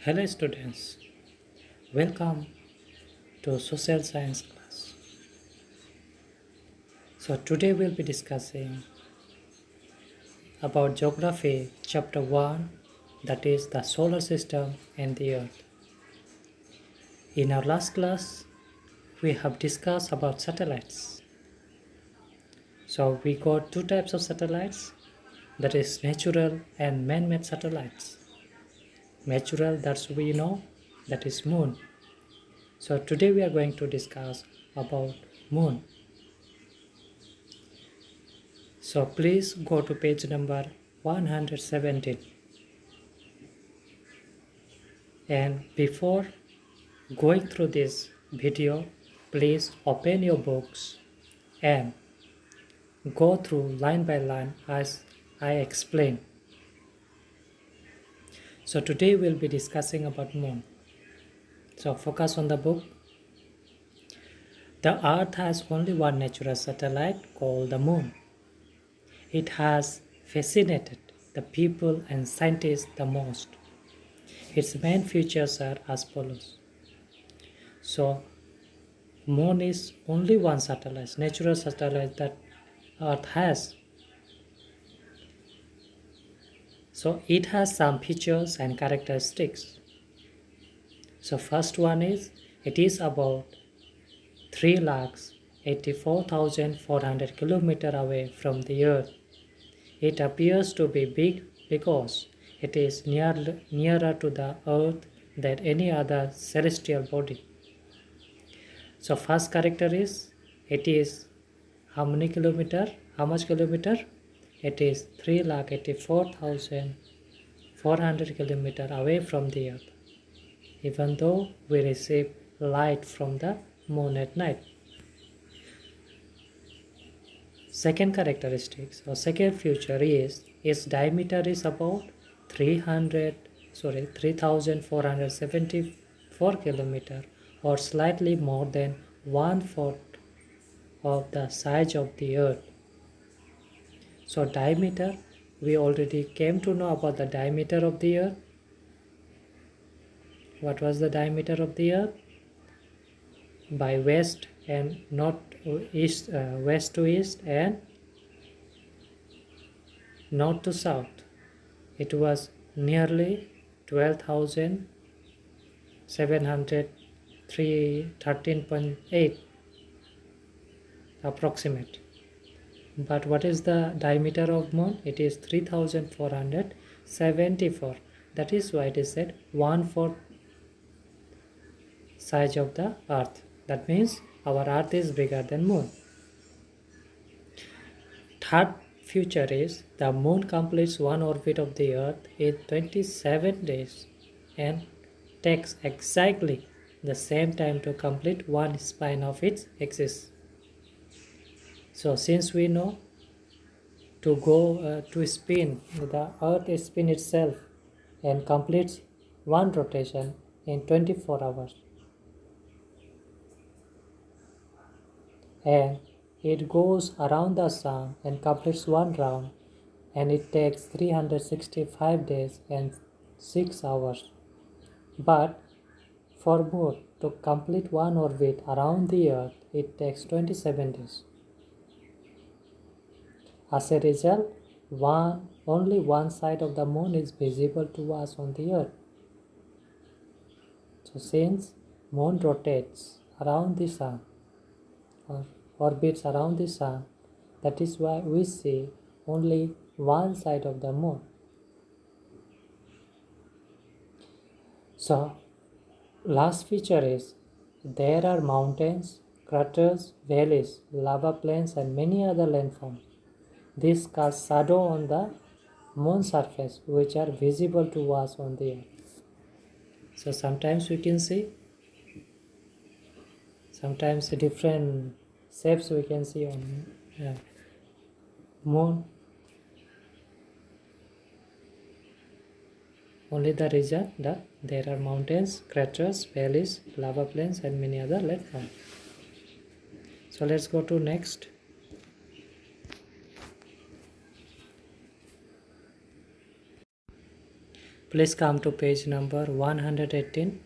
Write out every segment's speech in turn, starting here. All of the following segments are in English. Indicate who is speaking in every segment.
Speaker 1: Hello students, welcome to social science class. So today we'll be discussing about geography chapter 1, that is the solar system and the earth. In our last class we have discussed about satellites. So we got two types of satellites, that is natural and man-made satellites. Natural, that's we know, that is moon. So today we are going to discuss about moon. So please go to page number 117, and before going through this video, please open your books and go through line by line as I explain. So today we'll be discussing about moon. So focus on the book. The earth has only one natural satellite called the moon. It has fascinated the people and scientists the most. Its main features are as follows. So moon is only one satellite, natural satellite that earth has. So it has some features and characteristics. So first one is, it is about 3,84,400 kilometers away from the earth. It appears to be big because it is nearer to the earth than any other celestial body. So first character is, it is how many kilometer? How much kilometer? It is 3,84,400 kilometers away from the earth, even though we receive light from the moon at night. Second characteristics or second feature is, its diameter is about 3,474 kilometers, or slightly more than 1/4 of the size of the earth. So diameter, we already came to know about the diameter of the earth. What was the diameter of the earth? By west and north east, west to east and north to south, it was nearly 12,713.8 approximate. But what is the diameter of moon? It is 3,474. That is why it is said 1/4 size of the earth. That means our earth is bigger than moon. Third feature is, the moon completes one orbit of the earth in 27 days and takes exactly the same time to complete one spin of its axis. So since we know to go to spin, the earth spin itself and completes one rotation in 24 hours, and it goes around the sun and completes one round, and it takes 365 days and 6 hours. But for moon to complete one orbit around the earth, it takes 27 days. As a result, only one side of the moon is visible to us on the earth. So since moon rotates around the sun or orbits around the sun, that is why we see only one side of the moon. So last feature is, there are mountains, craters, valleys, lava plains and many other landforms. These cast shadow on the moon surface, which are visible to us on the earth. So sometimes we can see, sometimes different shapes we can see on moon. Only the region that there are mountains, craters, valleys, lava plains and many other landforms. So let's go to next. Please come to page number 118.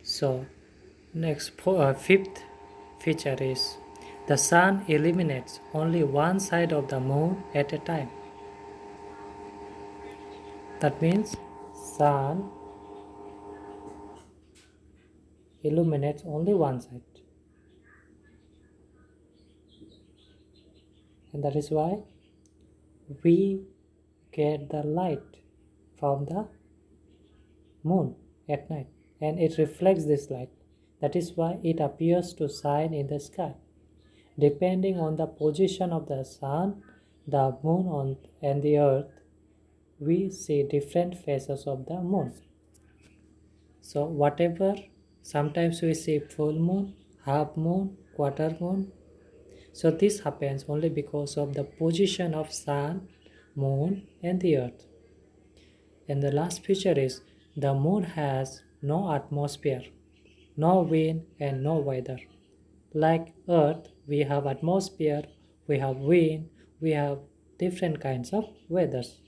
Speaker 1: So fifth feature is the sun illuminates only one side of the moon at a time. That means sun illuminates only one side, and that is why we get the light from the moon at night, and it reflects this light. That is why it appears to shine in the sky. Depending on the position of the sun, the moon and the earth, we see different phases of the moon. So whatever, sometimes we see full moon, half moon, quarter moon. So this happens only because of the position of sun, moon and the earth. And the last feature is the moon has no atmosphere, no wind and no weather. Like earth, we have atmosphere, we have wind, we have different kinds of weathers.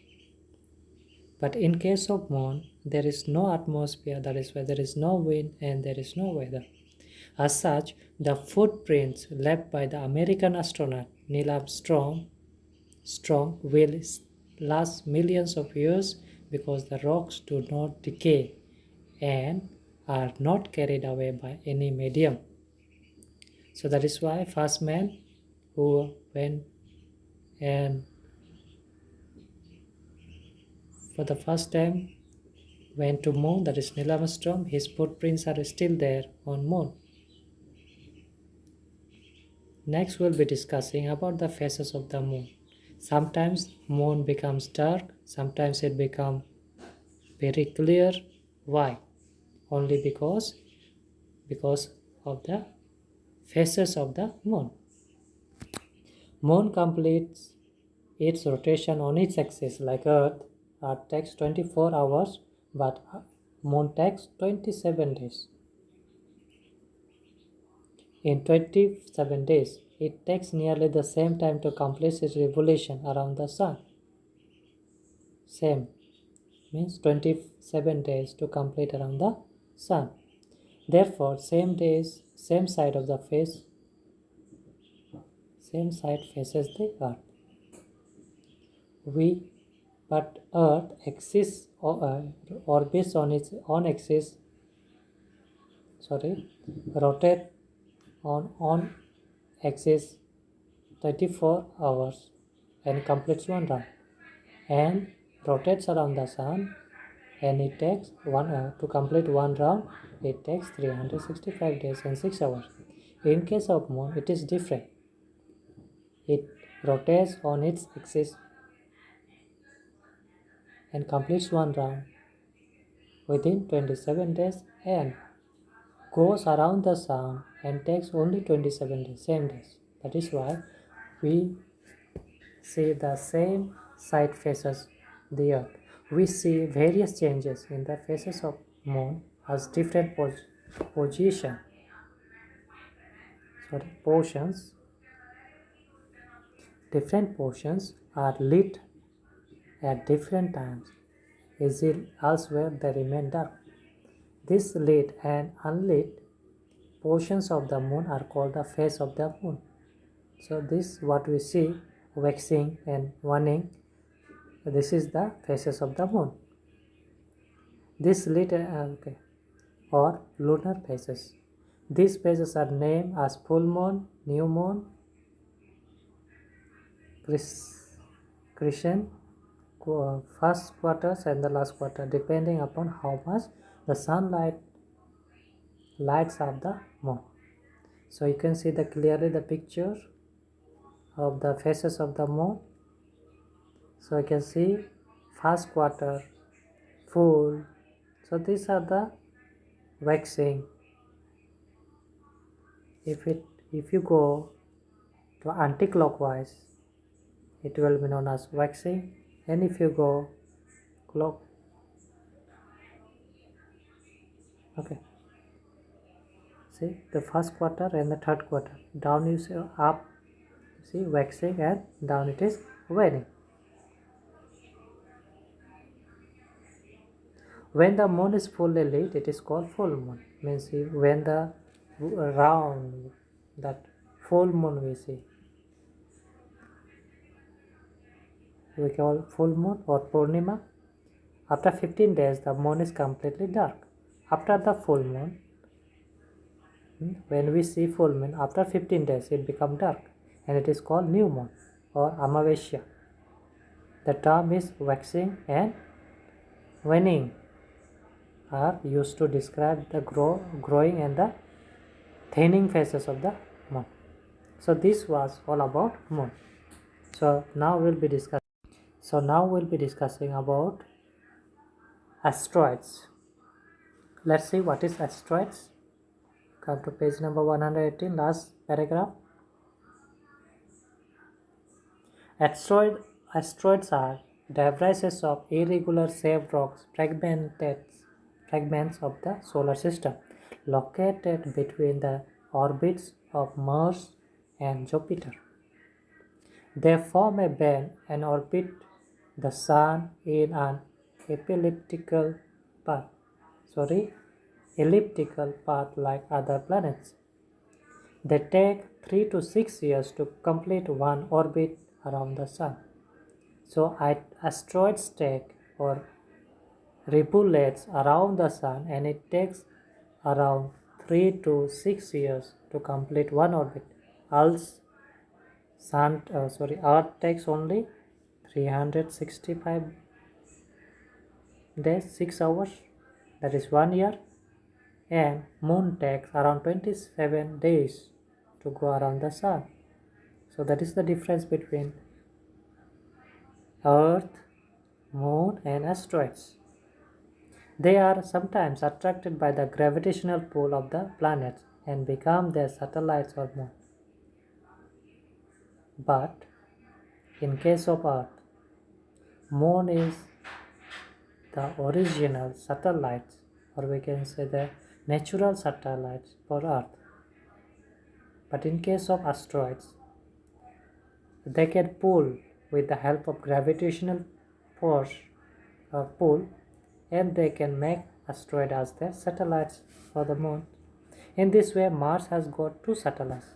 Speaker 1: But in case of moon, there is no atmosphere, that is why there is no wind and there is no weather. As such, the footprints left by the American astronaut Neil Armstrong will last millions of years because the rocks do not decay and are not carried away by any medium. So that is why first man who went and for the first time went to moon, that is Neil Armstrong, his footprints are still there on moon. Next we'll be discussing about the phases of the moon. Sometimes moon becomes dark, sometimes it becomes very clear. Why? Only because of the phases of the moon. Moon completes its rotation on its axis like Earth. Earth takes 24 hours, but moon takes 27 days. In 27 days, it takes nearly the same time to complete its revolution around the sun. Same means 27 days to complete around the sun. Therefore, same days, same side of the face, same side faces the earth. But earth axis orbits on its own axis, rotate on axis 34 hours and completes one round, and rotates around the sun, and it takes to complete one round it takes 365 days and 6 hours. In case of moon, it is different. It rotates on its axis and completes one round within 27 days and goes around the sun and takes only 27 days, same days. That is why we see the same side faces the earth. We see various changes in the faces of moon as different portions. Different portions are lit at different times. Elsewhere they remain dark. These lit and unlit portions of the moon are called the face of the moon. So this what we see, waxing and waning. This is the phases of the moon. This lit or lunar phases. These phases are named as full moon, new moon, crescent, first quarters and the last quarter, depending upon how much the sunlight lights up the moon. So you can see clearly the picture of the phases of the moon. So you can see first quarter, full. So these are the waxing. If you go to anti-clockwise, it will be known as waxing, and if you go see the first quarter and the third quarter, down you see up, see waxing, and down it is waning. When the moon is fully lit, it is called full moon. Means when the round, that full moon we see, we call full moon or Purnima. After 15 days, the moon is completely dark. After the full moon, when we see full moon, after 15 days, it becomes dark, and it is called new moon or Amavesya. The term is waxing and waning are used to describe the growing and the thinning phases of the moon. So this was all about moon. So now we'll be discussing about asteroids. Let's see what is asteroids. Come to page number 118, last paragraph. Asteroids are debris of irregular shaped rocks, fragments of the solar system, located between the orbits of Mars and Jupiter. They form a band and orbit the Sun in an elliptical path like other planets. They take 3 to 6 years to complete one orbit around the Sun. So asteroids take or revolutes around the Sun, and it takes around 3 to 6 years to complete one orbit. Earth takes only 365 days, 6 hours, that is 1 year, and moon takes around 27 days to go around the Sun. So that is the difference between Earth, moon and asteroids. They are sometimes attracted by the gravitational pull of the planets and become their satellites or moon. But in case of Earth, moon is the original satellites, or we can say the natural satellites for Earth. But in case of asteroids, they can pull with the help of gravitational force or pull, and they can make asteroid as their satellites for the moon. In this way, Mars has got 2 satellites,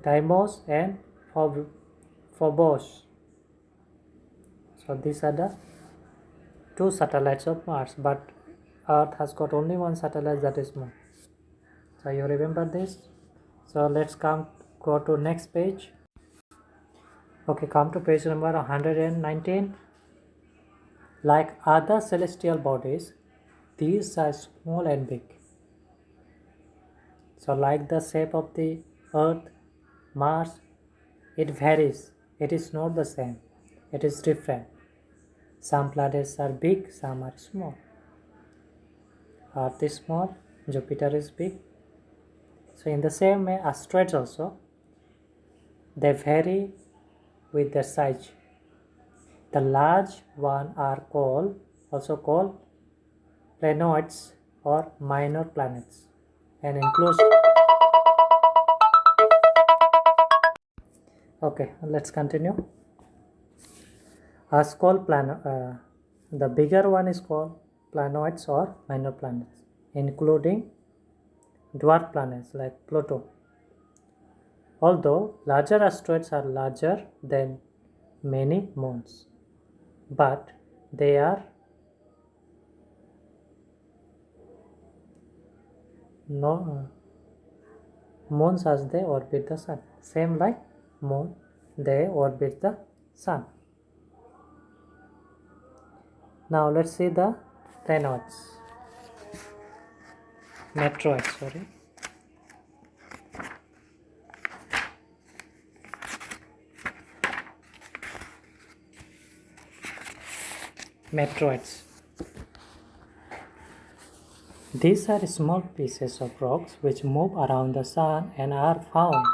Speaker 1: Deimos and Phobos. So these are the 2 satellites of Mars, but Earth has got only 1 satellite, that is moon. So you remember this. So let's go to next page. Okay, come to page number 119. Like other celestial bodies, these are small and big. So like the shape of the Earth, Mars, it varies. It is not the same. It is different. Some planets are big, some are small. Earth is small, Jupiter is big. So in the same way, asteroids also, they vary with their size. The large ones are also called planetoids or minor planets, and includes. Okay, let's continue. The bigger one is called planetoids or minor planets, including dwarf planets like Pluto. Although larger asteroids are larger than many moons, but they are moons as they orbit the Sun. Same like moon, they orbit the Sun. Now let's see the planetoids. Meteoroids. These are small pieces of rocks which move around the Sun and are found